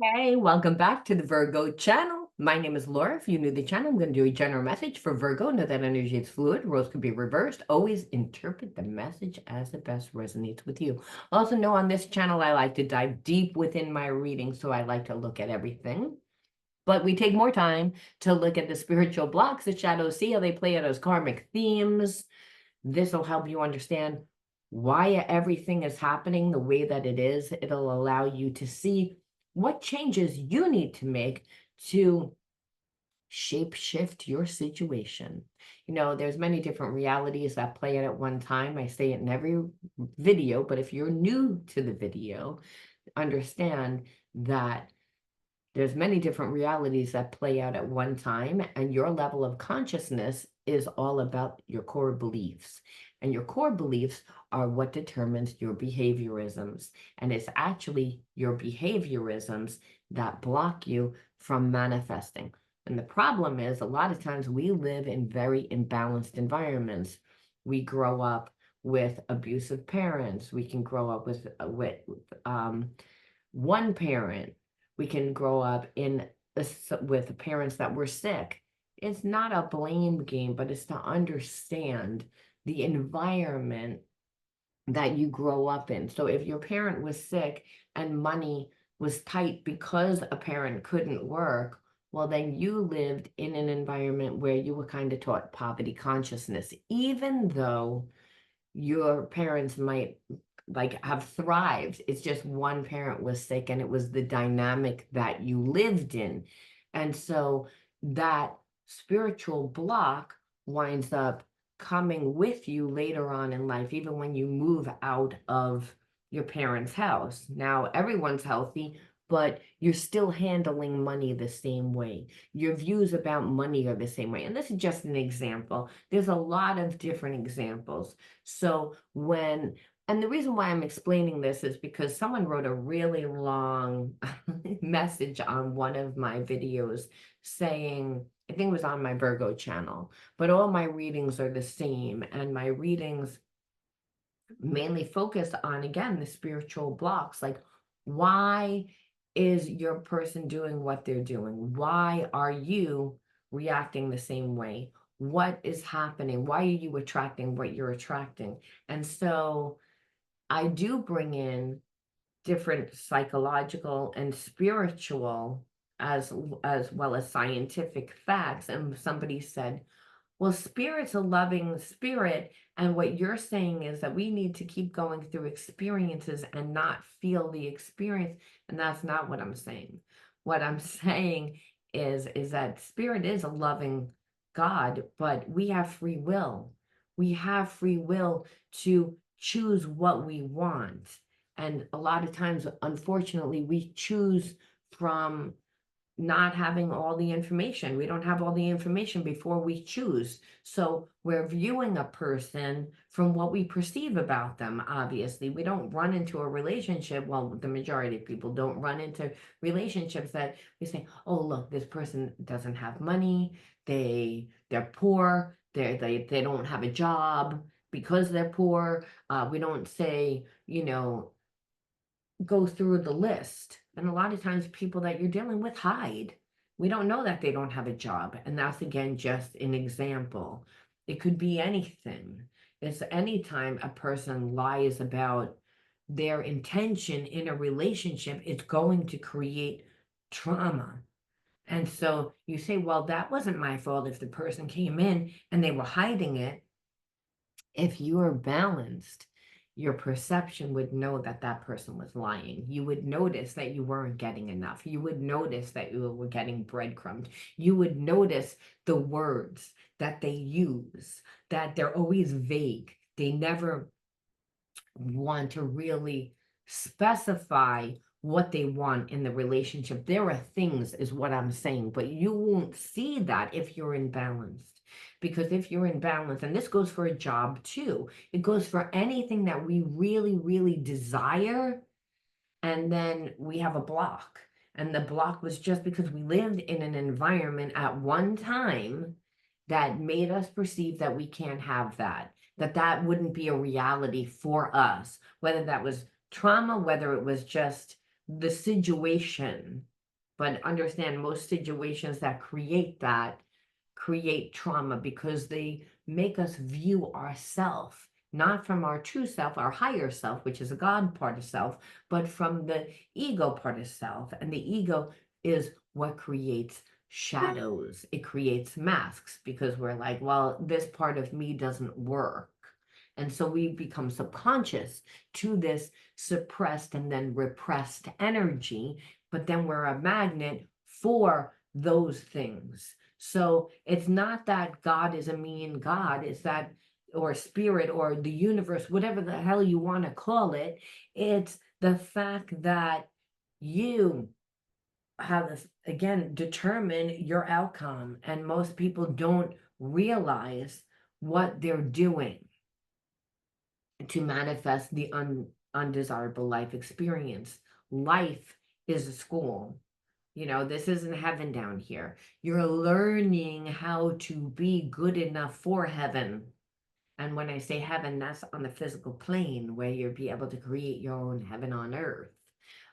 Hey, welcome back to the Virgo channel. My name is Laura. If you're new to the channel, I'm going to do a general message for Virgo. Know that energy is fluid. Roles can be reversed. Always interpret the message as it best resonates with you. Also know on this channel, I like to dive deep within my reading, so I like to look at everything. But we take more time to look at the spiritual blocks, the shadows, see how they play out as karmic themes. This will help you understand why everything is happening the way that it is. It'll allow you to see what changes you need to make to shape shift your situation. There's many different realities that play out at one time. I say it in every video, but if you're new to the video, understand that there's many different realities that play out at one time, and your level of consciousness is all about your core beliefs. And your core beliefs are what determines your behaviorisms. And it's actually your behaviorisms that block you from manifesting. And the problem is, a lot of times we live in very imbalanced environments. We grow up with abusive parents. We can grow up with one parent. We can grow up with parents that were sick. It's not a blame game, but it's to understand the environment that you grow up in. So if your parent was sick and money was tight because a parent couldn't work, well, then you lived in an environment where you were kind of taught poverty consciousness, even though your parents might like have thrived. It's just one parent was sick and it was the dynamic that you lived in. And so that spiritual block winds up coming with you later on in life, even when you move out of your parents' house. Now everyone's healthy, but you're still handling money the same way. Your views about money are the same way. And this is just an example. There's a lot of different examples. So and the reason why I'm explaining this is because someone wrote a really long message on one of my videos saying, I think it was on my Virgo channel, but all my readings are the same. And my readings mainly focus on, again, the spiritual blocks. Like, why is your person doing what they're doing? Why are you reacting the same way? What is happening? Why are you attracting what you're attracting? And so I do bring in different psychological and spiritual as well as scientific facts. And somebody said, well, spirit's a loving spirit. And what you're saying is that we need to keep going through experiences and not feel the experience. And that's not what I'm saying. What I'm saying is that spirit is a loving God, but we have free will. We have free will to choose what we want. And a lot of times, unfortunately, we choose from not having all the information. We don't have all the information before we choose. So we're viewing a person from what we perceive about them, obviously. We don't run into a relationship. Well, the majority of people don't run into relationships that we say, oh, look, this person doesn't have money. They're poor. They don't have a job because they're poor. We don't say, go through the list. And a lot of times people that you're dealing with hide. We don't know that they don't have a job. And that's again just an example. It could be anything. It's anytime a person lies about their intention in a relationship, it's going to create trauma. And so you say, well, that wasn't my fault if the person came in and they were hiding it. If you are balanced, your perception would know that that person was lying. You would notice that you weren't getting enough. You would notice that you were getting breadcrumbed. You would notice the words that they use, that they're always vague. They never want to really specify what they want in the relationship. There are things, is what I'm saying, but you won't see that if you're imbalanced. Because if you're in balance, and this goes for a job too, it goes for anything that we really, really desire, and then we have a block. And the block was just because we lived in an environment at one time that made us perceive that we can't have that wouldn't be a reality for us, whether that was trauma, whether it was just the situation. But understand, most situations that create trauma because they make us view ourself not from our true self, our higher self, which is a God part of self, but from the ego part of self. And the ego is what creates shadows. It creates masks because we're like, well, this part of me doesn't work. And so we become subconscious to this suppressed and then repressed energy, but then we're a magnet for those things. So it's not that God is a mean God, it's that, or spirit, or the universe, whatever the hell you want to call it. It's the fact that you have, again, determine your outcome. And most people don't realize what they're doing to manifest the undesirable life experience. Life is a school. You know, this isn't heaven down here. You're learning how to be good enough for heaven. And when I say heaven, that's on the physical plane where you'll be able to create your own heaven on earth.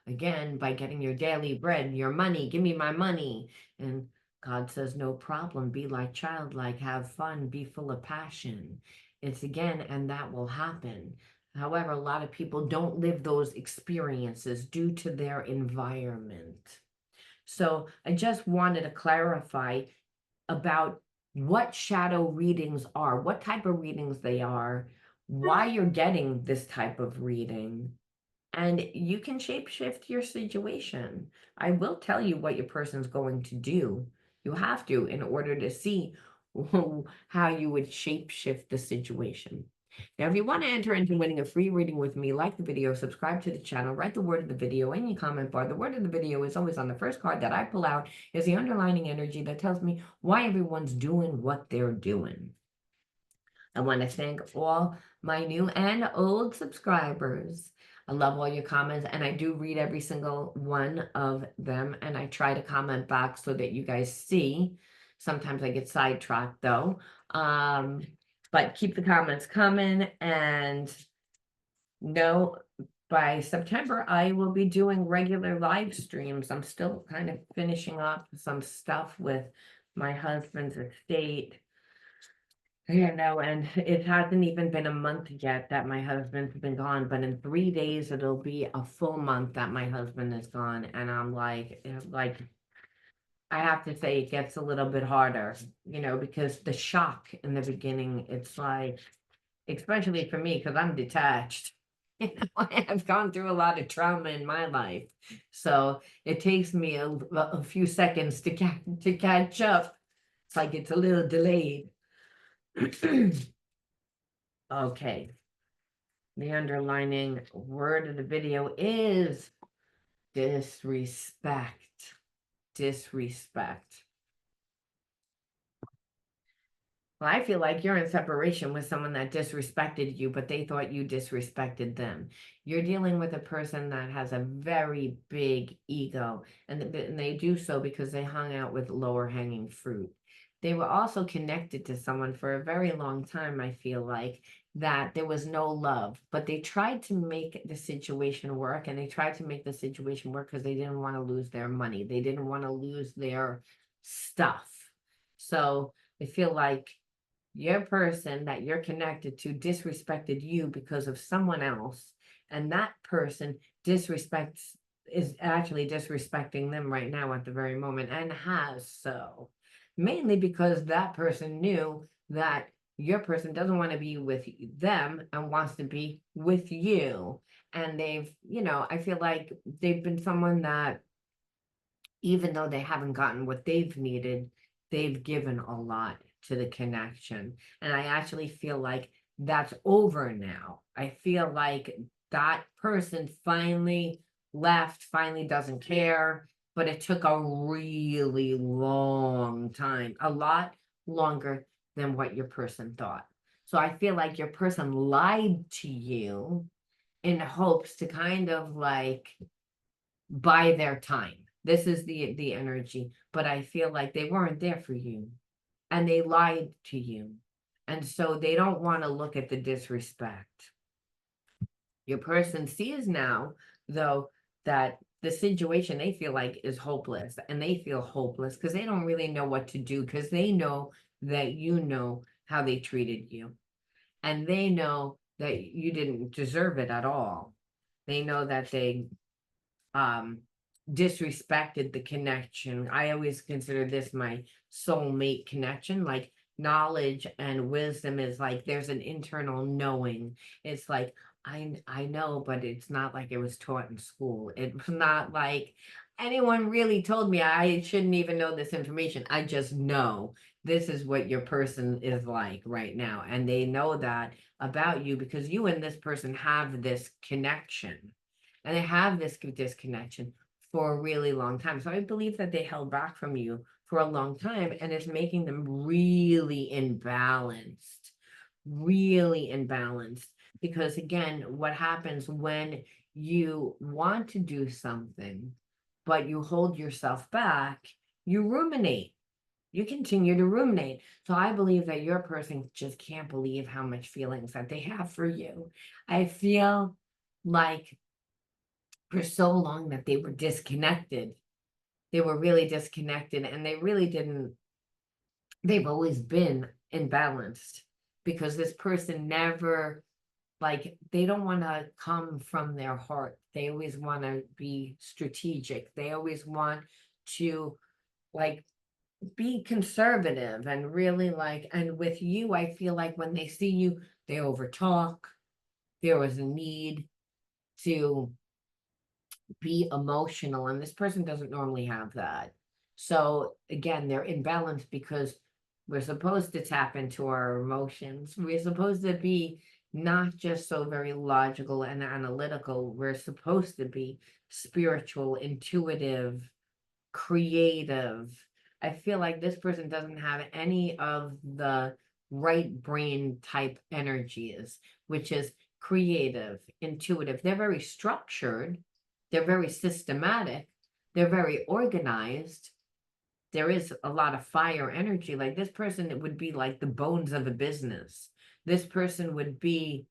Again, by getting your daily bread, your money, give me my money. And God says, no problem. Be like childlike, have fun, be full of passion. It's again, and that will happen. However, a lot of people don't live those experiences due to their environment. So I just wanted to clarify about what shadow readings are, what type of readings they are, why you're getting this type of reading, and you can shapeshift your situation. I will tell you what your person's going to do. You have to in order to see how you would shapeshift the situation. Now, if you want to enter into winning a free reading with me, like the video, subscribe to the channel, write the word of the video in your comment bar. The word of the video is always on the first card that I pull out, is the underlining energy that tells me why everyone's doing what they're doing. I want to thank all my new and old subscribers. I love all your comments, and I do read every single one of them, and I try to comment back so that you guys see. Sometimes I get sidetracked though. But keep the comments coming, and no, by September, I will be doing regular live streams. I'm still kind of finishing up some stuff with my husband's estate. You know, and it hasn't even been a month yet that my husband's been gone, but in 3 days it'll be a full month that my husband is gone. And I'm like, I have to say it gets a little bit harder, you know, because the shock in the beginning, it's like, especially for me, because I'm detached. You know, I've gone through a lot of trauma in my life. So it takes me a few seconds to catch up. It's like it's a little delayed. Okay. The underlining word of the video is disrespect. Disrespect. Well, I feel like you're in separation with someone that disrespected you, but they thought you disrespected them. You're dealing with a person that has a very big ego, and they do so because they hung out with lower hanging fruit. They were also connected to someone for a very long time, I feel like, that there was no love, but they tried to make the situation work, and they tried to make the situation work because they didn't want to lose their money. They didn't want to lose their stuff. So I feel like your person that you're connected to disrespected you because of someone else, and that person is actually disrespecting them right now at the very moment, and has so, mainly because that person knew that your person doesn't want to be with them and wants to be with you. And they've, you know, I feel like they've been someone that, even though they haven't gotten what they've needed, they've given a lot to the connection. And I actually feel like that's over now. I feel like that person finally left, finally doesn't care, but it took a really long time, a lot longer than what your person thought. So I feel like your person lied to you in hopes to kind of like buy their time. This is the energy, but I feel like they weren't there for you, and they lied to you. And so they don't want to look at the disrespect. Your person sees now, though, that the situation they feel like is hopeless, and they feel hopeless because they don't really know what to do, because they know that you know how they treated you, and they know that you didn't deserve it at all. They know that they um disrespected the connection. I always consider this my soulmate connection. Like, knowledge and wisdom is like there's an internal knowing. It's like, I know, but it's not like it was taught in school. It's not like anyone really told me I shouldn't even know this information. I just know this is what your person is like right now, and they know that about you because you and this person have this connection, and they have this disconnection for a really long time. So I believe that they held back from you for a long time, and it's making them really imbalanced. Because again, what happens when you want to do something, but you hold yourself back, you ruminate. You continue to ruminate. So I believe that your person just can't believe how much feelings that they have for you. I feel like for so long that they were disconnected. They were really disconnected, and they really didn't, they've always been imbalanced because this person never, like, they don't want to come from their heart. They always want to be strategic. They always want to, like, be conservative and really, like, and with you, I feel like when they see you, they overtalk. There was a need to be emotional, and this person doesn't normally have that. So again, they're imbalanced because we're supposed to tap into our emotions. We're supposed to be not just so very logical and analytical. We're supposed to be spiritual, intuitive, creative. I feel like this person doesn't have any of the right brain type energies, which is creative, intuitive. They're very structured, they're very systematic, they're very organized. There is a lot of fire energy. Like, this person, it would be like the bones of a business. This person would be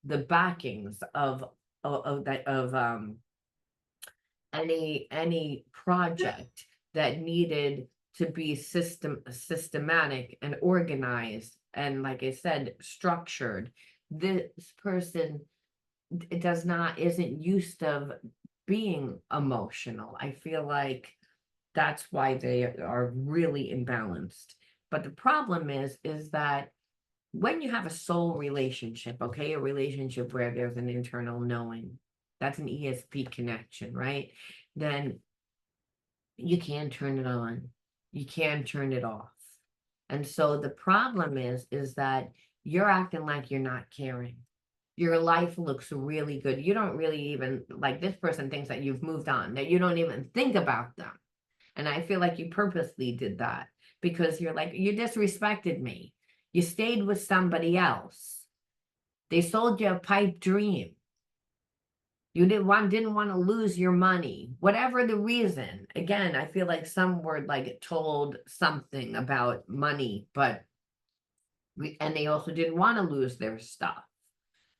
the backings of any project that needed to be systematic and organized, and like I said, structured. This person, it does not isn't used of being emotional. I feel like that's why they are really imbalanced. But the problem is that when you have a soul relationship, okay, a relationship where there's an internal knowing, that's an ESP connection, right? Then you can turn it on, you can turn it off. And so the problem is that you're acting like you're not caring. Your life looks really good. You don't really even, like, this person thinks that you've moved on, that you don't even think about them. And I feel like you purposely did that because you're like, you disrespected me. You stayed with somebody else. They sold you a pipe dream. You didn't want to lose your money, whatever the reason. Again, I feel like some were like told something about money, but and they also didn't want to lose their stuff.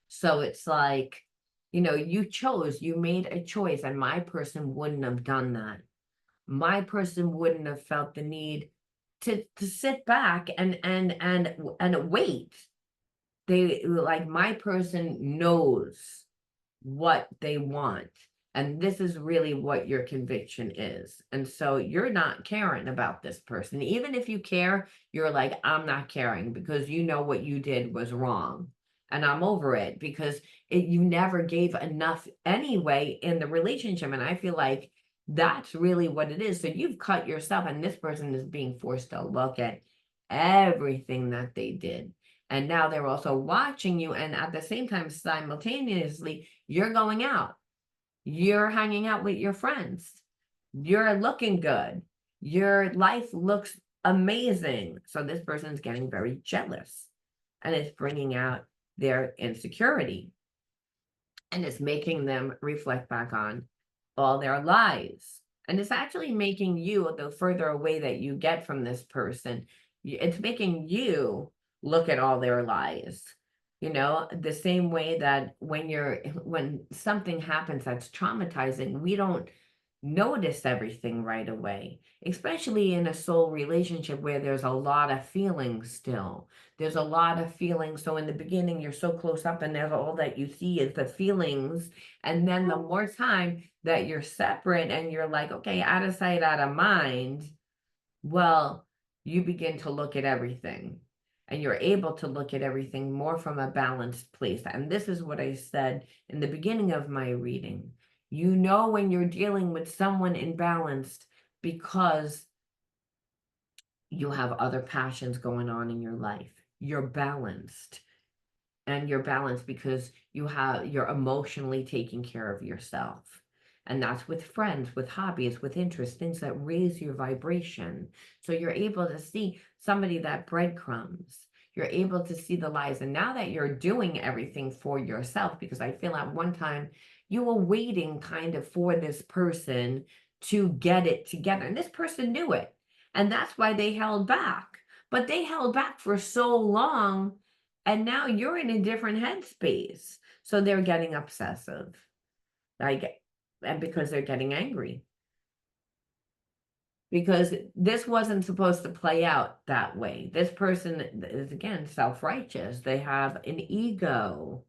So it's like, you made a choice, and my person wouldn't have done that. My person wouldn't have felt the need to sit back and wait. They, like, my person knows what they want, and this is really what your conviction is. And so you're not caring about this person. Even if you care, you're like, I'm not caring because you know what you did was wrong, and I'm over it because you never gave enough anyway in the relationship. And I feel like that's really what it is. So you've cut yourself, and this person is being forced to look at everything that they did. And now they're also watching you, and at the same time, simultaneously, you're going out, you're hanging out with your friends, you're looking good, your life looks amazing. So this person's getting very jealous, and it's bringing out their insecurity, and it's making them reflect back on all their lies. And it's actually making you, the further away that you get from this person, it's making you look at all their lies. The same way that when something happens that's traumatizing, we don't notice everything right away, especially in a soul relationship where there's a lot of feelings still. There's a lot of feelings. So in the beginning, you're so close up and there's all that you see is the feelings. And then the more time that you're separate and you're like, okay, out of sight, out of mind, well, you begin to look at everything and you're able to look at everything more from a balanced place. And this is what I said in the beginning of my reading. You know when you're dealing with someone imbalanced because you have other passions going on in your life. You're balanced. And you're balanced because you're emotionally taking care of yourself. And that's with friends, with hobbies, with interests, things that raise your vibration. So you're able to see somebody that breadcrumbs. You're able to see the lies. And now that you're doing everything for yourself, because I feel at one time you were waiting kind of for this person to get it together. And this person knew it. And that's why they held back. But they held back for so long, and now you're in a different headspace. So they're getting obsessive. And because they're getting angry. Because this wasn't supposed to play out that way. This person is, again, self-righteous. They have an ego.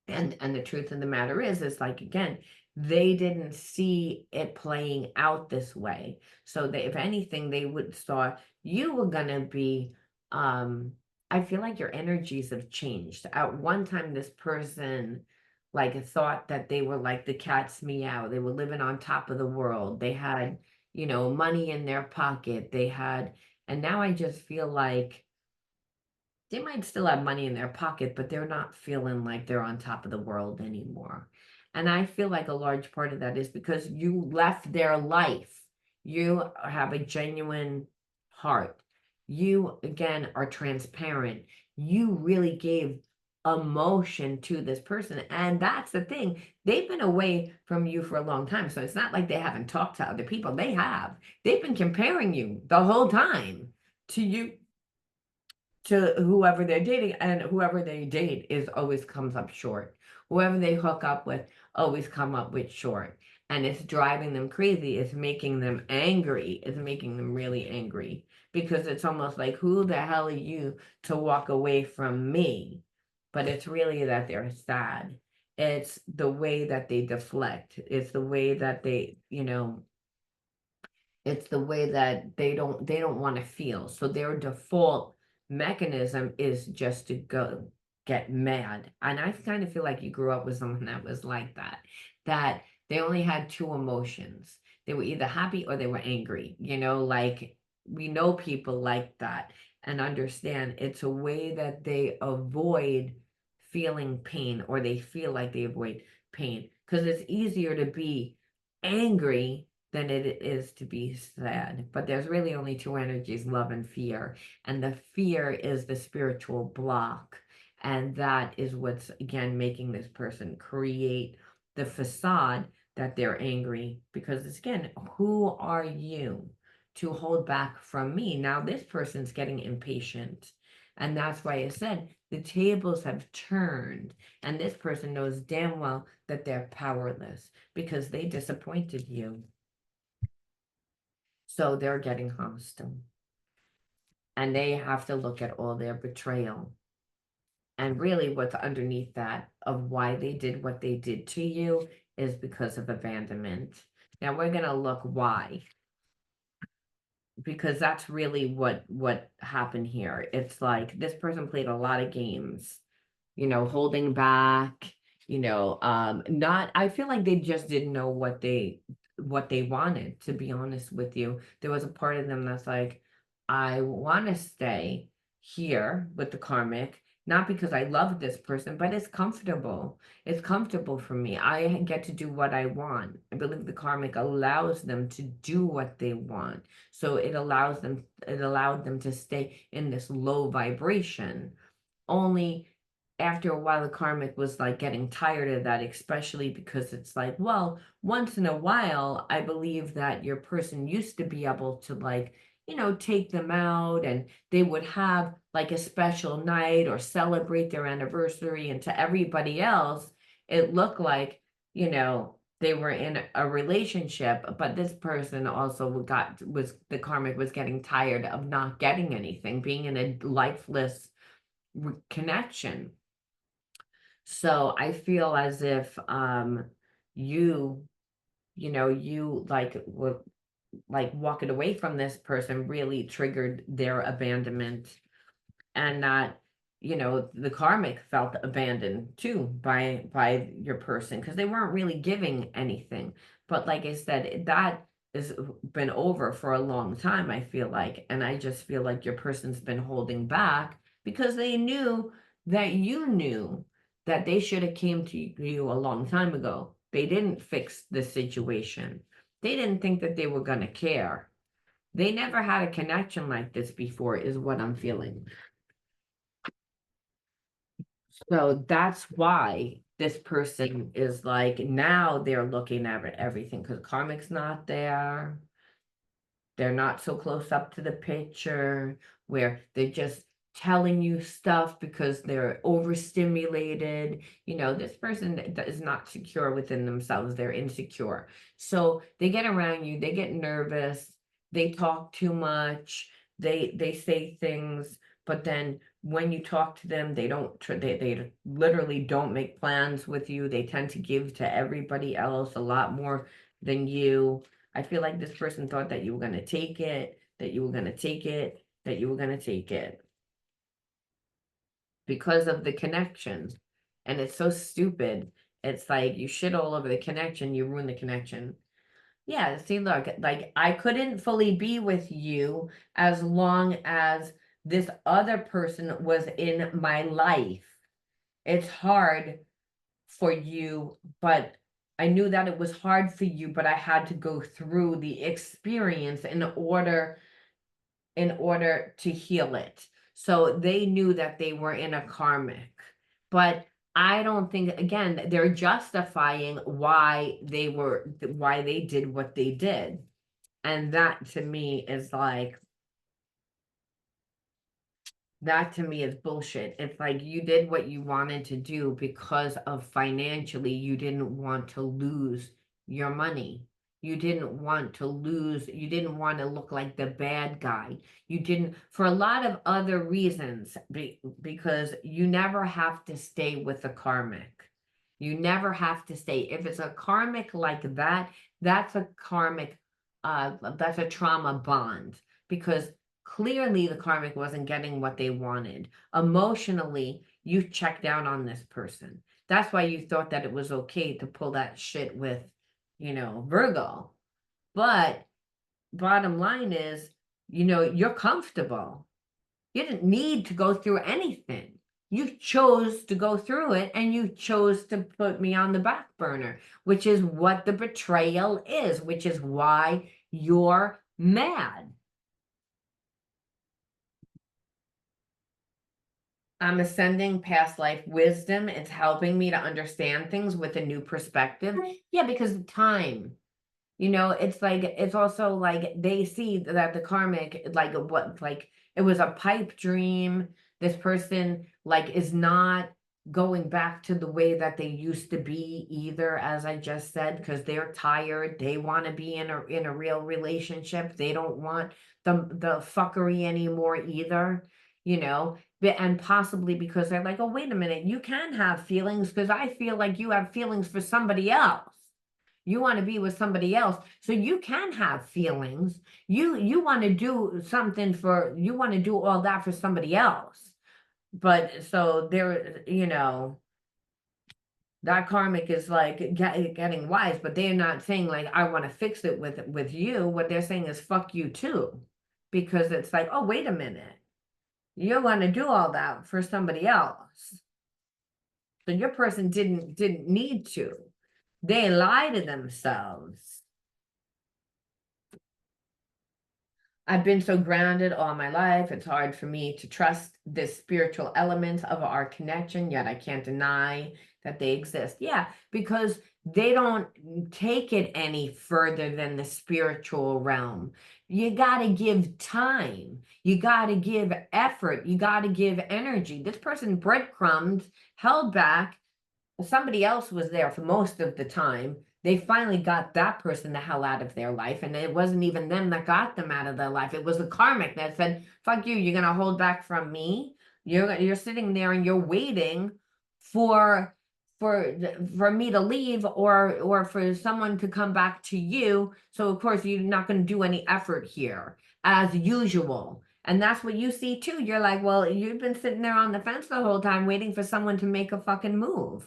And the truth of the matter is like, again, they didn't see it playing out this way. So they, if anything, they would thought you were gonna be, I feel like your energies have changed. At one time, this person like thought that they were like the cat's meow. They were living on top of the world. They had, money in their pocket. And now I just feel like they might still have money in their pocket, but they're not feeling like they're on top of the world anymore. And I feel like a large part of that is because you left their life. You have a genuine heart. You, again, are transparent. You really gave emotion to this person. And that's the thing. They've been away from you for a long time. So it's not like they haven't talked to other people. They have. They've been comparing you the whole time to you, to whoever they're dating, and whoever they date is always comes up short. Whoever they hook up with always come up with short. And it's driving them crazy. It's making them angry. It's making them really angry because it's almost like, who the hell are you to walk away from me? But it's really that they're sad. It's the way that they deflect. It's the way that it's the way that they don't want to feel. So their default mechanism is just to go get mad. And I kind of feel like you grew up with someone that was like that they only had two emotions. They were either happy or they were angry. Like we know people like that, and understand it's a way that they avoid feeling pain, or they feel like they avoid pain because it's easier to be angry than it is to be sad. But there's really only two energies, love and fear. And the fear is the spiritual block. And that is what's, again, making this person create the facade that they're angry. Because it's, again, who are you to hold back from me? Now this person's getting impatient. And that's why I said the tables have turned. And this person knows damn well that they're powerless because they disappointed you. So they're getting hostile. And they have to look at all their betrayal. And really what's underneath that of why they did what they did to you is because of abandonment. Now we're going to look why. Because that's really what happened here. It's like this person played a lot of games, holding back, not, I feel like they just didn't know what they wanted, to be honest with you. There was a part of them that's like, I want to stay here with the karmic, not because I love this person, but it's comfortable. It's comfortable for me. I get to do what I want. I believe the karmic allows them to do what they want. So it allowed them to stay in this low vibration. Only after a while, the karmic was like getting tired of that, especially because it's like, well, once in a while, I believe that your person used to be able to like, take them out, and they would have like a special night or celebrate their anniversary. And to everybody else, it looked like, they were in a relationship, but this person also was the karmic was getting tired of not getting anything, being in a lifeless connection. So I feel as if you you like were like walking away from this person really triggered their abandonment, and that the karmic felt abandoned too by your person because they weren't really giving anything. But like I said, that has been over for a long time, I feel like, and I just feel like your person's been holding back because they knew that you knew that they should have came to you a long time ago. They didn't fix the situation. They didn't think that they were going to care. They never had a connection like this before, is what I'm feeling. So that's why this person is like, now they're looking at everything because karmic's not there. They're not so close up to the picture where they're just telling you stuff because they're overstimulated. This person is not secure within themselves. They're insecure. So they get around you, they get nervous, they talk too much, they say things, but then when you talk to them, they literally don't make plans with you. They tend to give to everybody else a lot more than you. I feel like this person thought that you were going to take it, that you were going to take it, that you were going to take it because of the connection. And it's so stupid. It's like you shit all over the connection, you ruin the connection. Yeah, see, look, like I couldn't fully be with you as long as this other person was in my life. It's hard for you, but I knew that it was hard for you, but I had to go through the experience in order to heal it. So they knew that they were in a karmic. But I don't think, again, they're justifying why they did what they did. And that to me is bullshit. It's like you did what you wanted to do because of financially, you didn't want to lose your money. You didn't want to lose, you didn't want to look like the bad guy. You didn't, for a lot of other reasons, because you never have to stay with a karmic. You never have to stay. If it's a karmic like that, that's a karmic, that's a trauma bond because clearly the karmic wasn't getting what they wanted. Emotionally, you checked out on this person. That's why you thought that it was okay to pull that shit with, Virgo. But bottom line is, you're comfortable. You didn't need to go through anything. You chose to go through it and you chose to put me on the back burner, which is what the betrayal is, which is why you're mad. I'm ascending past life wisdom. It's helping me to understand things with a new perspective. Yeah, because of time. It's like it's also like they see that the karmic, like it was a pipe dream. This person like is not going back to the way that they used to be either, as I just said, because they're tired. They want to be in a real relationship. They don't want the fuckery anymore either, and possibly because they're like, oh, wait a minute, you can have feelings because I feel like you have feelings for somebody else. You want to be with somebody else, so you can have feelings. You want to do something you want to do all that for somebody else. But so there, that karmic is like getting wise, but they're not saying like I want to fix it with you. What they're saying is fuck you too, because it's like, oh, wait a minute, you want to do all that for somebody else. So your person didn't need to. They lie to themselves. I've been so grounded all my life. It's hard for me to trust this spiritual element of our connection, yet I can't deny that they exist. Yeah, because they don't take it any further than the spiritual realm. You got to give time. You got to give effort. You got to give energy. This person breadcrumbed, held back. Somebody else was there for most of the time. they finally got that person the hell out of their life. And it wasn't even them that got them out of their life. It was the karmic that said, fuck you, you're going to hold back from me. You're sitting there and you're waiting for me to leave or for someone to come back to you. So of course you're not going to do any effort here as usual. And that's what you see too. You're like, well, you've been sitting there on the fence the whole time waiting for someone to make a fucking move.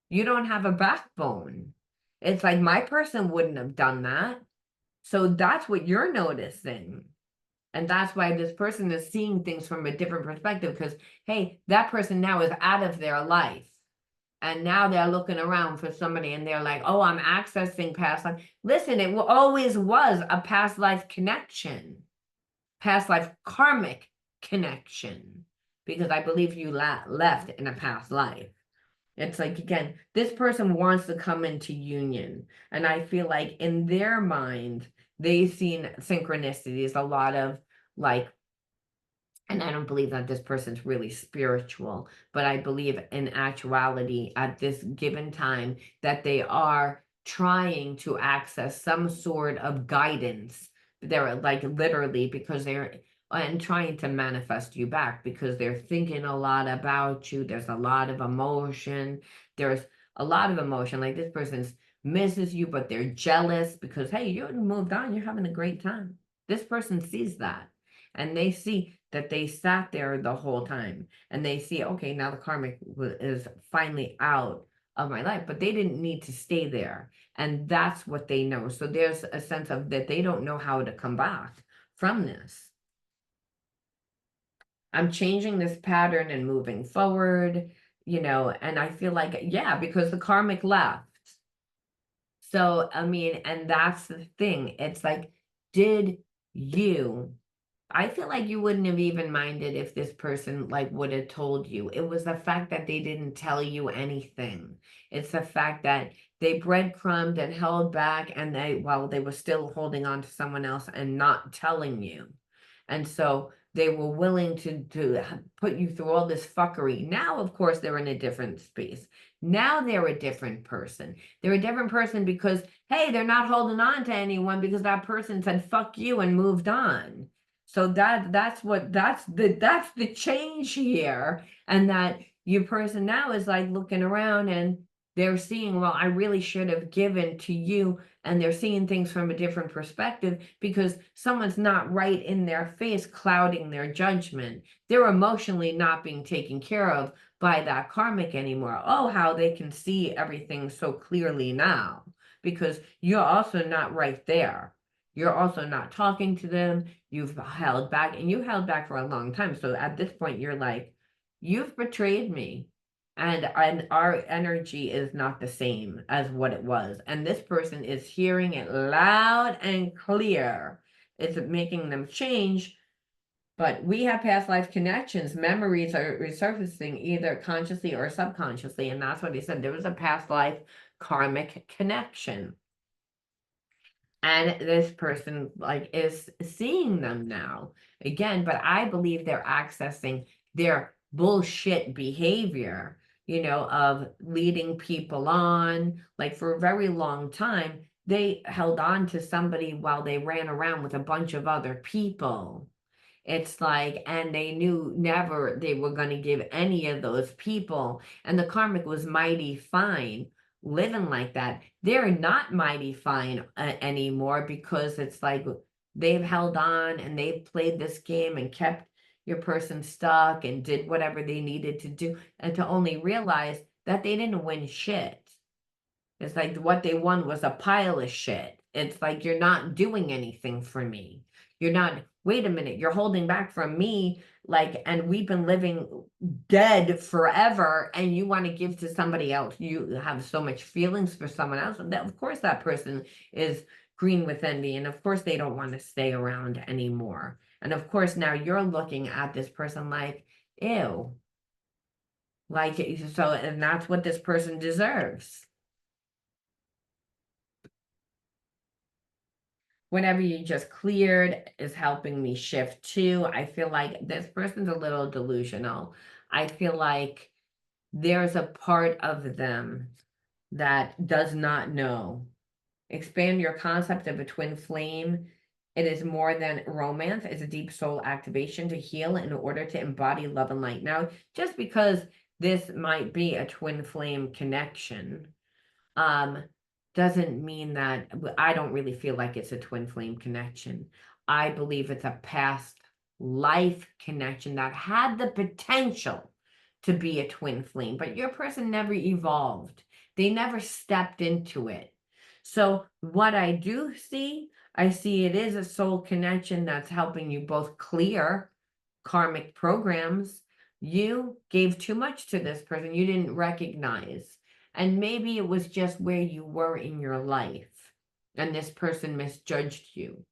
You don't have a backbone. It's like my person wouldn't have done that. So that's what you're noticing. And that's why this person is seeing things from a different perspective because, hey, that person now is out of their life. And now they're looking around for somebody and they're like, oh, I'm accessing past life. Listen, it always was a past life connection, past life karmic connection, because I believe you left in a past life. It's like, again, this person wants to come into union. And I feel like in their mind, they've seen synchronicities, a lot of like, and I don't believe that this person's really spiritual, but I believe in actuality at this given time that they are trying to access some sort of guidance. They're like literally because they're and trying to manifest you back because they're thinking a lot about you. There's a lot of emotion. There's a lot of emotion. Like this person misses you, but they're jealous because, hey, you moved on. You're having a great time. This person sees that. And they see that they sat there the whole time. And they see, okay, now the karmic is finally out of my life. But they didn't need to stay there. And that's what they know. So there's a sense of that they don't know how to come back from this. I'm changing this pattern and moving forward, and I feel like, yeah, because the karmic left. So, I mean, and that's the thing. It's like, I feel like you wouldn't have even minded if this person like would have told you. It was the fact that they didn't tell you anything. It's the fact that they breadcrumbed and held back and they were still holding on to someone else and not telling you. And so they were willing to put you through all this fuckery. Now, of course, they're in a different space. Now they're a different person. They're a different person because, hey, they're not holding on to anyone because that person said, fuck you and moved on. So that's the change here. And that your person now is like looking around and they're seeing, well, I really should have given to you. And they're seeing things from a different perspective because someone's not right in their face, clouding their judgment. They're emotionally not being taken care of by that karmic anymore. Oh, how they can see everything so clearly now because you're also not right there. You're also not talking to them. You've held back and you held back for a long time. So at this point, you're like, you've betrayed me. And our energy is not the same as what it was. And this person is hearing it loud and clear. It's making them change. But we have past life connections. Memories are resurfacing either consciously or subconsciously. And that's what he said. There was a past life karmic connection. And this person like is seeing them now again, but I believe they're accessing their bullshit behavior, of leading people on. Like for a very long time, they held on to somebody while they ran around with a bunch of other people. It's like, and they knew never they were going to give any of those people. And the karmic was mighty fine living like that. They're not mighty fine anymore because it's like they've held on and they've played this game and kept your person stuck and did whatever they needed to do and to only realize that they didn't win shit. It's like what they won was a pile of shit. It's like, you're not doing anything for me. You're not, wait a minute, you're holding back from me, like, and we've been living dead forever, and you want to give to somebody else. You have so much feelings for someone else. And that, of course, that person is green with envy, and of course, they don't want to stay around anymore. And of course, now you're looking at this person like, ew. Like, so, and that's what this person deserves. Whatever you just cleared is helping me shift too. I feel like this person's a little delusional. I feel like there's a part of them that does not know. Expand your concept of a twin flame. It is more than romance. It's a deep soul activation to heal in order to embody love and light. Now, just because this might be a twin flame connection, um, doesn't mean that I don't really feel like it's a twin flame connection. I believe it's a past life connection that had the potential to be a twin flame, but your person never evolved. They never stepped into it. So what I do see, I see it is a soul connection that's helping you both clear karmic programs. You gave too much to this person you didn't recognize. And maybe it was just where you were in your life and this person misjudged you.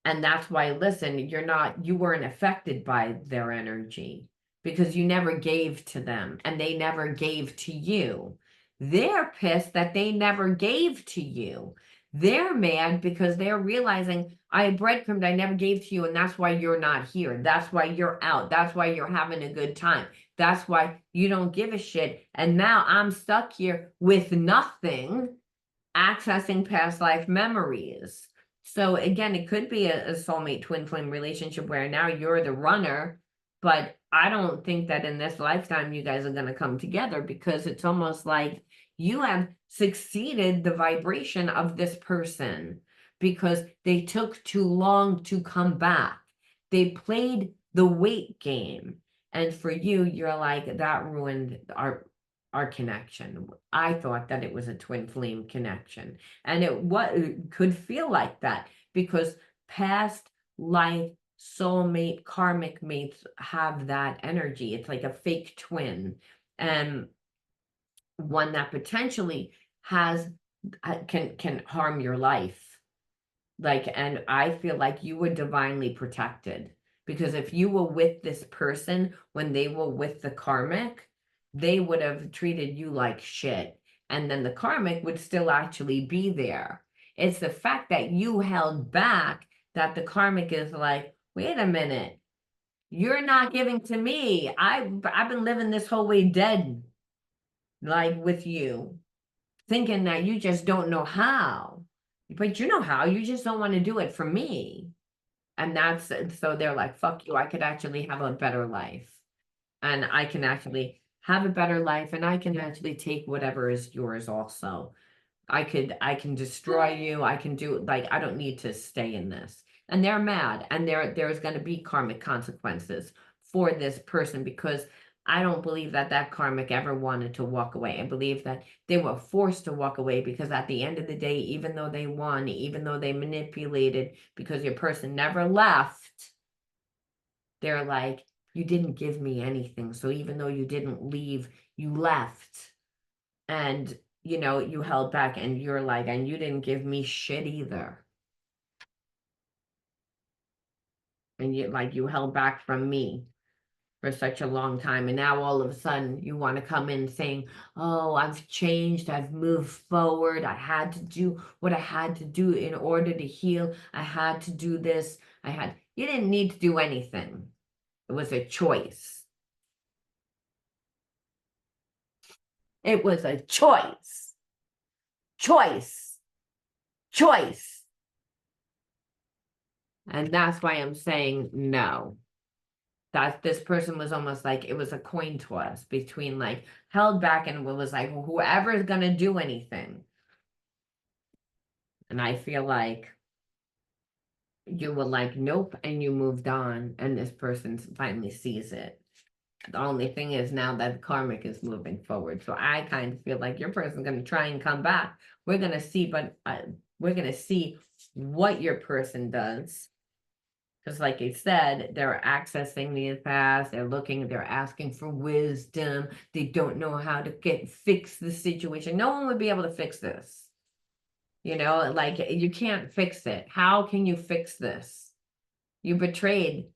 And that's why, listen, you weren't affected by their energy because you never gave to them and they never gave to you. They're pissed that they never gave to you. They're mad because they're realizing I breadcrumbed, I never gave to you, and that's why you're not here. That's why you're out. That's why you're having a good time. That's why you don't give a shit. And now I'm stuck here with nothing, accessing past life memories. So again, it could be a soulmate twin flame relationship where now you're the runner, but I don't think that in this lifetime you guys are going to come together because it's almost like you have succeeded the vibration of this person because they took too long to come back. They played the wait game. And for you, you're like, that ruined our connection. I thought that it was a twin flame connection. And it could feel like that because past life soulmate karmic mates have that energy. It's like a fake twin, and one that potentially has can harm your life. Like, and I feel like you were divinely protected because if you were with this person when they were with the karmic, they would have treated you like shit. And then the karmic would still actually be there. It's the fact that you held back that the karmic is like, wait a minute, you're not giving to me. I've been living this whole way dead, like with you, thinking that you just don't know how. But you know how, you just don't want to do it for me. And that's so they're like, fuck you, I could actually have a better life. And I can actually have a better life and I can actually take whatever is yours also. I can destroy you. I can do like I don't need to stay in this. And they're mad and there's going to be karmic consequences for this person because I don't believe that that karmic ever wanted to walk away. I believe that they were forced to walk away because at the end of the day, even though they won, even though they manipulated, because your person never left, they're like, you didn't give me anything. So even though you didn't leave, you left. And you held back and you're like, and you didn't give me shit either. And you held back from me for such a long time. And now all of a sudden you want to come in saying, oh, I've changed. I've moved forward. I had to do what I had to do in order to heal. I had to do this. You didn't need to do anything. It was a choice. It was a choice. Choice. Choice. And that's why I'm saying no. That this person was almost like it was a coin toss between like held back and was like, well, whoever is going to do anything. And I feel like you were like, nope, and you moved on, and this person finally sees it. The only thing is now that karmic is moving forward. So I kind of feel like your person's going to try and come back. We're going to see, but we're going to see what your person does. Because like I said, they're accessing the past, they're asking for wisdom. They don't know how to fix the situation. No one would be able to fix this. Like you can't fix it. How can you fix this? You betrayed.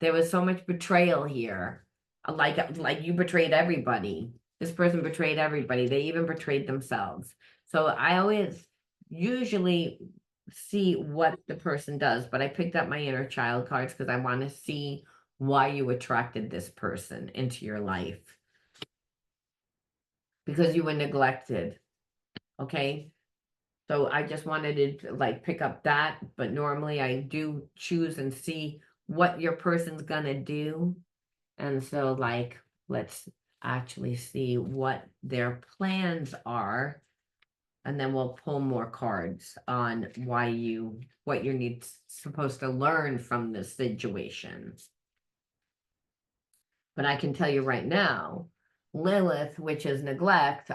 There was so much betrayal here. Like you betrayed everybody. This person betrayed everybody. They even betrayed themselves. So I always usually see what the person does, but I picked up my inner child cards because I want to see why you attracted this person into your life. because you were neglected. Okay. So I just wanted to like pick up that, but normally I do choose and see what your person's gonna do. And so like, let's actually see what their plans are. And then we'll pull more cards on what you're supposed to learn from this situation. But I can tell you right now, Lilith, which is neglect,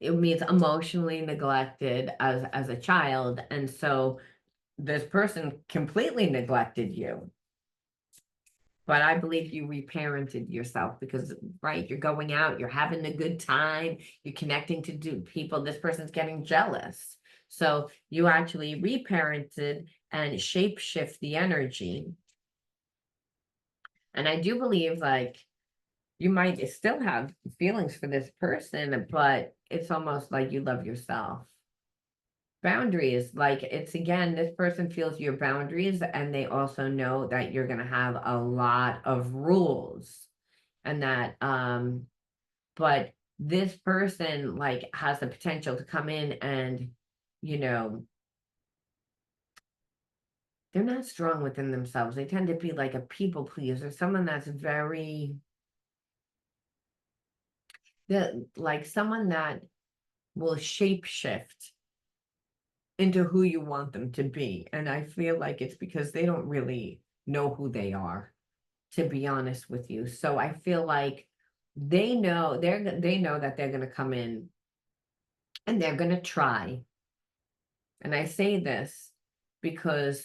it means emotionally neglected as a child. And so this person completely neglected you. But I believe you reparented yourself because, right, you're going out, you're having a good time, you're connecting to people. This person's getting jealous. So you actually reparented and shape-shift the energy. And I do believe like you might still have feelings for this person, but it's almost like you love yourself. Boundaries, like it's again, this person feels your boundaries and they also know that you're going to have a lot of rules and that, but this person like has the potential to come in and, you know, they're not strong within themselves. They tend to be like a people pleaser, someone that's very, like someone that will shape shift into who you want them to be. And I feel like it's because they don't really know who they are, to be honest with you. So I feel like they know they know that they're going to come in and they're going to try. And I say this because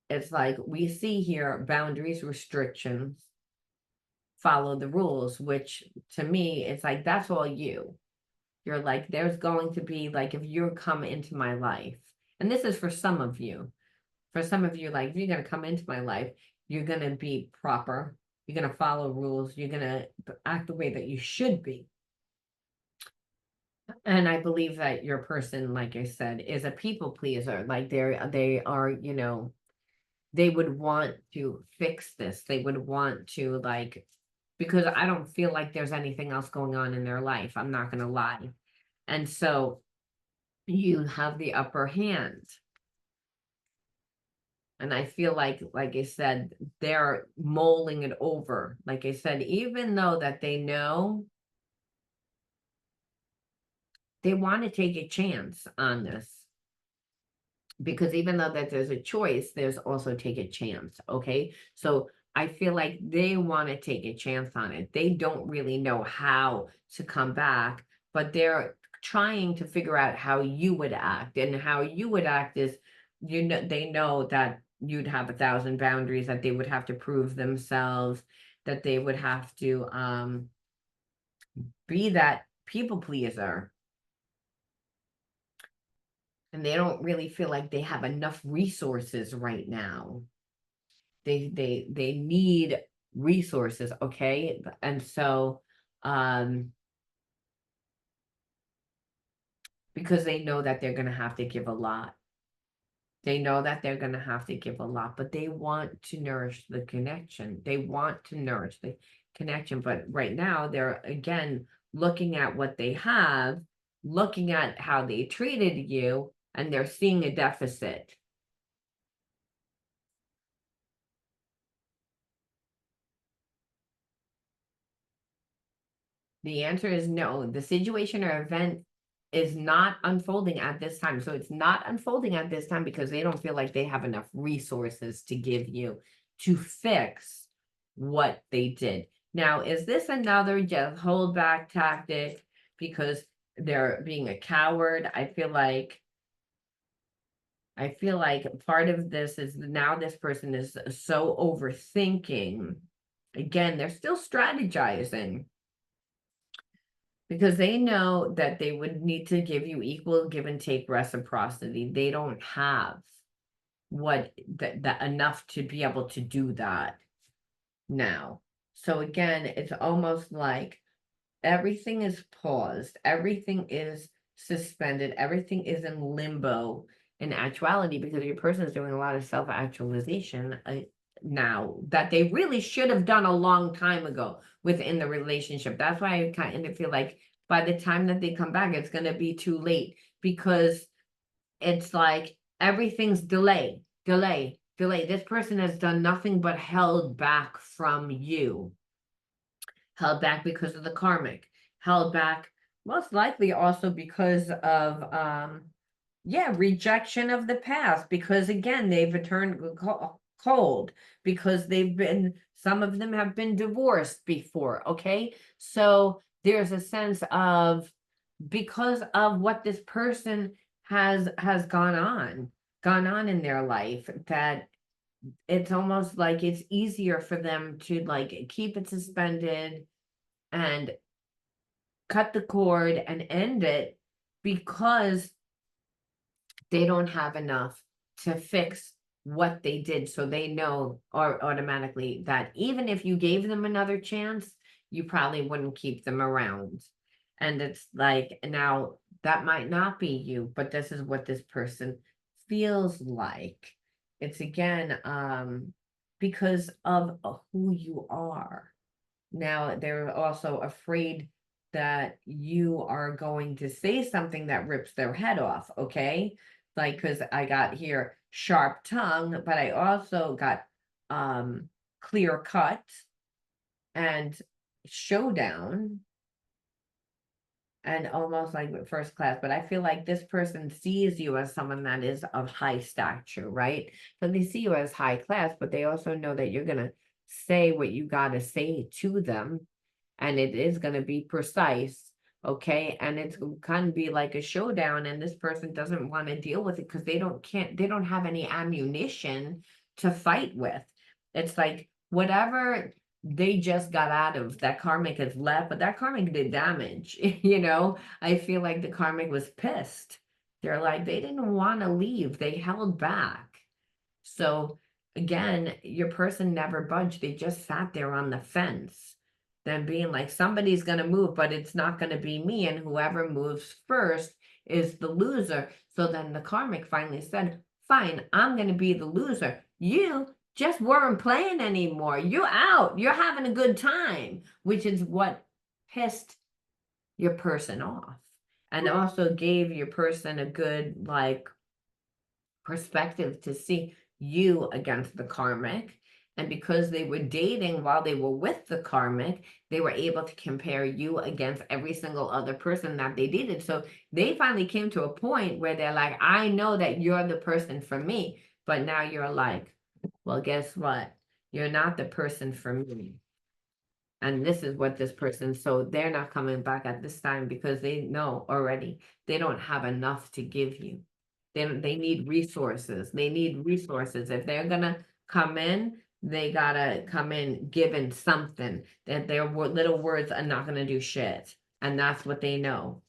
it's like we see here boundaries, restrictions, follow the rules, which to me, it's like that's all you. You're like, there's going to be like, if you come into my life, and this is for some of you, like, if you're going to come into my life, you're going to be proper, you're going to follow rules, you're going to act the way that you should be. And I believe that your person, like I said, is a people pleaser. Like they are, you know, they would want to fix this. They would want to like, because I don't feel like there's anything else going on in their life. I'm not going to lie. And so you have the upper hand. And I feel like I said, they're mulling it over. Like I said, even though that they know, they want to take a chance on this. Because even though that there's a choice, there's also take a chance. Okay. So I feel like they want to take a chance on it. They don't really know how to come back, but they're trying to figure out how you would act. And how you would act is, you know, they know that you'd have 1,000 boundaries, that they would have to prove themselves, that they would have to be that people pleaser. And they don't really feel like they have enough resources right now. They need resources, okay? And so because they know that they're going to have to give a lot. They know that they're going to have to give a lot, but they want to nourish the connection. They want to nourish the connection. But right now, they're again looking at what they have, looking at how they treated you, and they're seeing a deficit. The answer is no. The situation or event is not unfolding at this time. So it's not unfolding at this time because they don't feel like they have enough resources to give you to fix what they did. Now, is this another just hold back tactic because they're being a coward? I feel like part of this is now this person is so overthinking. Again, they're still strategizing because they know that they would need to give you equal give and take reciprocity. They don't have what that enough to be able to do that now. So again, it's almost like everything is paused, everything is suspended, everything is in limbo in actuality because your person is doing a lot of self-actualization now that they really should have done a long time ago within the relationship. That's why I kind of feel like by the time that they come back, it's going to be too late, because it's like everything's delay, delay, delay. This person has done nothing but held back from you. Held back because of the karmic. Held back most likely also because of yeah, rejection of the past, because again, they've returned cold, because some of them have been divorced before, okay? So there's a sense of, because of what this person has gone on in their life, that it's almost like it's easier for them to like keep it suspended and cut the cord and end it, because they don't have enough to fix what they did. So they know, or automatically, that even if you gave them another chance, you probably wouldn't keep them around. And it's like, now that might not be you, but this is what this person feels like. It's again, because of who you are. Now they're also afraid that you are going to say something that rips their head off, okay? Like, because I got here sharp tongue, but I also got clear cut and showdown, and almost like first class. But I feel like this person sees you as someone that is of high stature, right? So they see you as high class, but they also know that you're gonna say what you gotta say to them, and it is going to be precise, okay? And it's kind of be like a showdown, and this person doesn't want to deal with it because they don't have any ammunition to fight with. It's like whatever they just got out of, that karmic has left, but that karmic did damage. I feel like the karmic was pissed. They're like, they didn't want to leave, they held back. So again, your person never budged, they just sat there on the fence, then being like, somebody's going to move, but it's not going to be me, and whoever moves first is the loser. So then the karmic finally said, fine, I'm going to be the loser. You just weren't playing anymore, you're out, you're having a good time, which is what pissed your person off, and also gave your person a good like perspective to see you against the karmic. And because they were dating while they were with the karmic, they were able to compare you against every single other person that they dated. So they finally came to a point where they're like, I know that you're the person for me. But now you're like, well, guess what? You're not the person for me. And this is what this person, so they're not coming back at this time because they know already they don't have enough to give you. They need resources. They need resources. If they're gonna come in, they gotta come in given something, that their little words are not gonna do shit. And that's what they know.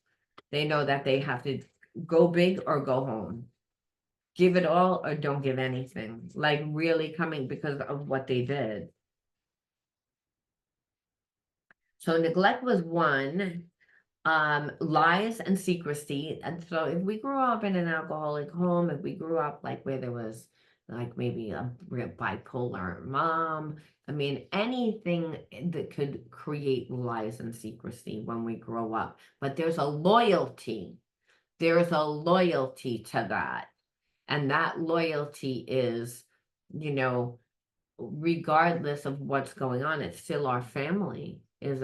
They know that they have to go big or go home. Give it all or don't give anything. Like really coming because of what they did. So neglect was one. Lies and secrecy. And so if we grew up in an alcoholic home, if we grew up like where there was like maybe a bipolar mom, I mean, anything that could create lies and secrecy when we grow up. But there's a loyalty. There's a loyalty to that. And that loyalty is, you know, regardless of what's going on, it's still our family. It's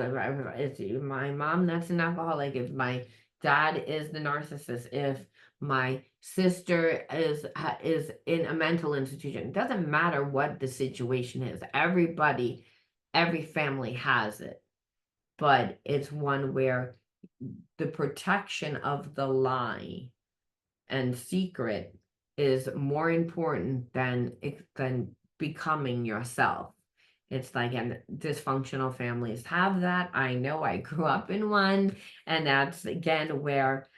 my mom that's an alcoholic, if my dad is the narcissist, if my sister is in a mental institution, it doesn't matter what the situation is. Every family has it, but it's one where the protection of the lie and secret is more important than becoming yourself. It's like, and dysfunctional families have that. I know, I grew up in one, and that's again where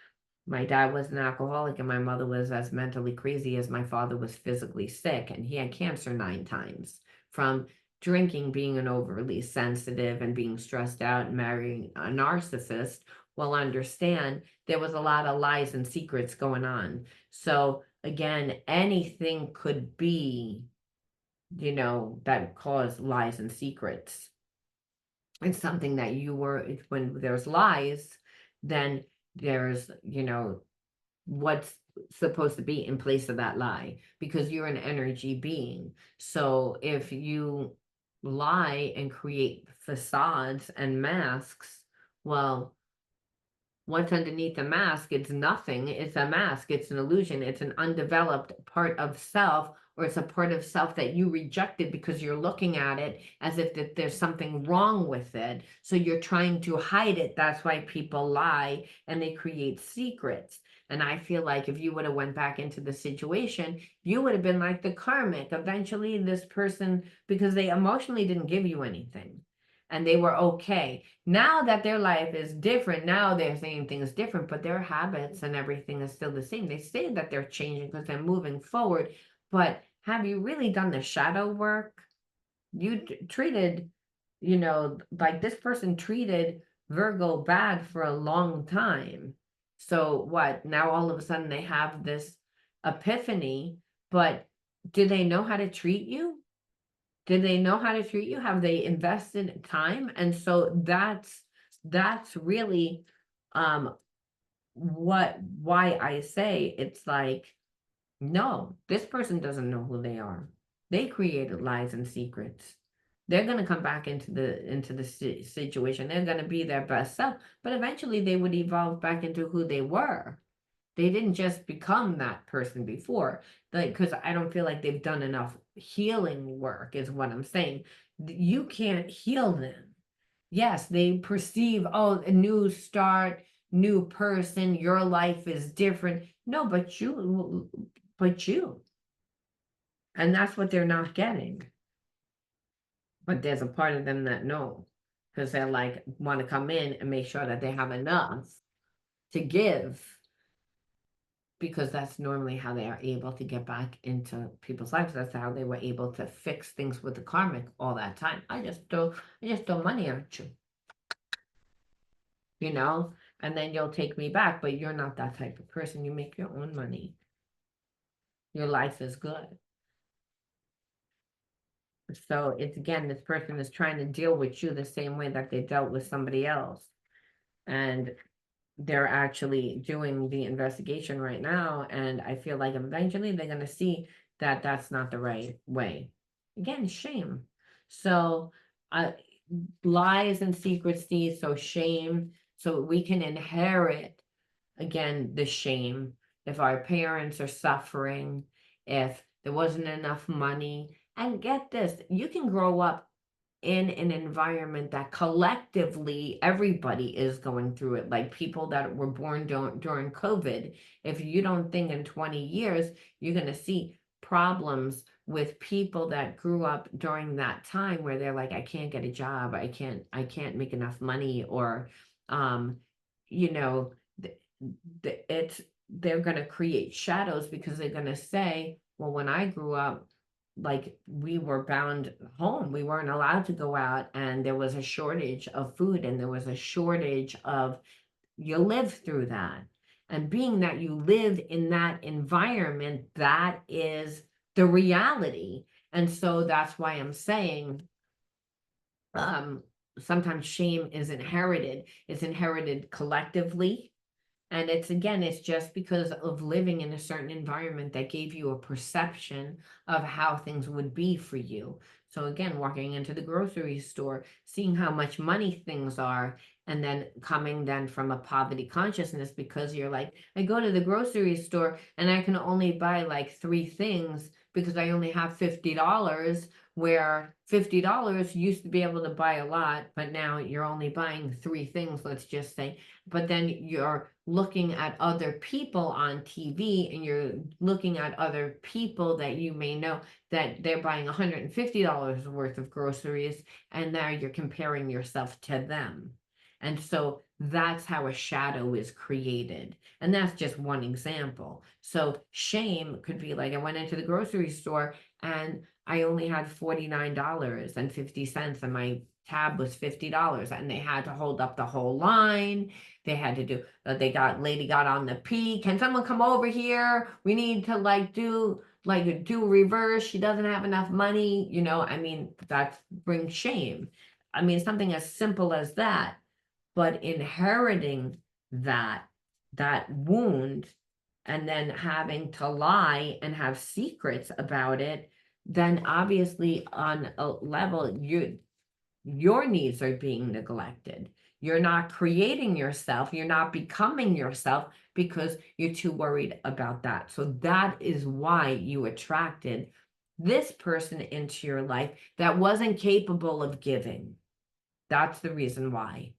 my dad was an alcoholic and my mother was as mentally crazy as my father was physically sick, and he had cancer 9 times from drinking, being an overly sensitive and being stressed out and marrying a narcissist. Well, understand there was a lot of lies and secrets going on. So again, anything could be, that caused lies and secrets. It's something that when there's lies, then there's, what's supposed to be in place of that lie, because you're an energy being. So if you lie and create facades and masks, well, what's underneath the mask? It's nothing. It's a mask. It's an illusion. It's an undeveloped part of self, or it's a part of self that you rejected because you're looking at it as if that there's something wrong with it. So you're trying to hide it. That's why people lie and they create secrets. And I feel like if you would have went back into the situation, you would have been like the karmic. Eventually, this person, because they emotionally didn't give you anything and they were okay. Now that their life is different, now they're saying things different, but their habits and everything is still the same. They say that they're changing because they're moving forward, but have you really done the shadow work? You treated, like this person treated Virgo bad for a long time. So what? Now all of a sudden they have this epiphany, but do they know how to treat you? Did they know how to treat you? Have they invested time? And so that's really um why I say it's like, no, this person doesn't know who they are. They created lies and secrets. They're going to come back into the situation. They're going to be their best self, but eventually they would evolve back into who they were. They didn't just become that person before, like, because I don't feel like they've done enough healing work, is what I'm saying. You can't heal them. Yes, they perceive, oh, a new start, new person, your life is different. No, but you. And that's what they're not getting. But there's a part of them that know, because they're like, want to come in and make sure that they have enough to give, because that's normally how they are able to get back into people's lives. That's how they were able to fix things with the karmic all that time. I just throw money at you, you know, and then you'll take me back. But you're not that type of person. You make your own money. Your life is good. So it's, again, this person is trying to deal with you the same way that they dealt with somebody else. And they're actually doing the investigation right now, and I feel like eventually they're going to see that that's not the right way. Again, shame. So uh, lies and secrecy, so shame, so we can inherit, again, the shame if our parents are suffering, if there wasn't enough money. And get this, you can grow up in an environment that collectively everybody is going through it, like people that were born during COVID. If you don't think in 20 years you're going to see problems with people that grew up during that time, where they're like, I can't get a job, I can't make enough money, or um you know th- it's, they're going to create shadows, because they're going to say, well, when I grew up, like, we were bound home. We weren't allowed to go out, and there was a shortage of food, and there was a shortage of, you live through that. And being that you live in that environment, that is the reality. And so that's why I'm saying, um, sometimes shame is inherited. It's inherited collectively, and it's, again, it's just because of living in a certain environment that gave you a perception of how things would be for you. So again, walking into the grocery store, seeing how much money things are, and then coming then from a poverty consciousness, because you're like, I go to the grocery store and I can only buy like 3 things because I only have $50, where $50 used to be able to buy a lot, but now you're only buying 3 things, let's just say. But then you're looking at other people on TV, and you're looking at other people that you may know that they're buying $150 worth of groceries, and now you're comparing yourself to them. And so that's how a shadow is created. And that's just one example. So shame could be like, I went into the grocery store and I only had $49.50, and my tab was $50, and they had to hold up the whole line. They had to do, lady got on the P, can someone come over here? We need to do reverse. She doesn't have enough money. I mean, that brings shame. I mean, something as simple as that. But inheriting that wound and then having to lie and have secrets about it, then obviously on a level your needs are being neglected. You're not creating yourself, you're not becoming yourself because you're too worried about that. So that is why you attracted this person into your life that wasn't capable of giving. That's the reason why.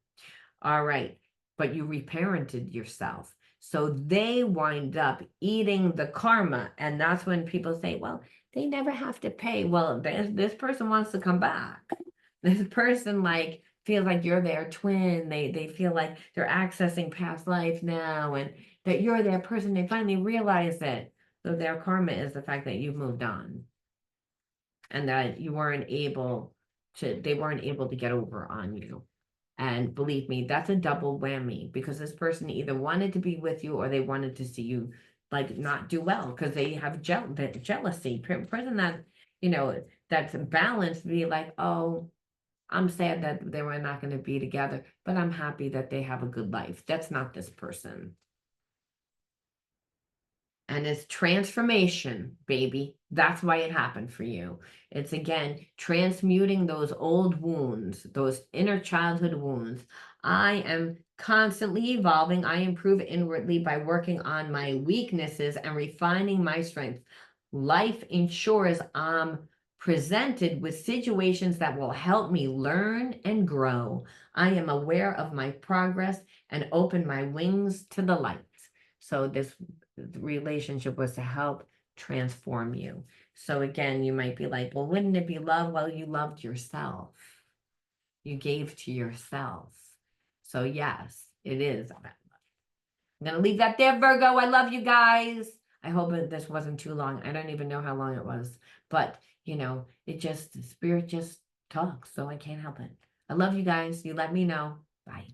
All right. But you reparented yourself. So they wind up eating the karma. And that's when people say, well, they never have to pay. Well, this person wants to come back. This person like feels like you're their twin. They feel like they're accessing past life now and that you're their person. They finally realize it. So their karma is the fact that you've moved on and that you weren't able they weren't able to get over on you. And believe me, that's a double whammy because this person either wanted to be with you or they wanted to see you like not do well because they have jealousy. Person that, that's balanced, be like, oh, I'm sad that they were not going to be together, but I'm happy that they have a good life. That's not this person. And it's transformation, baby. That's why it happened for you. It's again transmuting those old wounds, those inner childhood wounds. I am constantly evolving. I improve inwardly by working on my weaknesses and refining my strengths. Life ensures I'm presented with situations that will help me learn and grow. I am aware of my progress and open my wings to the light. So this relationship was to help transform you. So again, you might be like, well, wouldn't it be love? Well, you loved yourself. You gave to yourself. So yes, it is about love. I'm going to leave that there, Virgo. I love you guys. I hope this wasn't too long. I don't even know how long it was, but it just, the spirit just talks. So I can't help it. I love you guys. You let me know. Bye.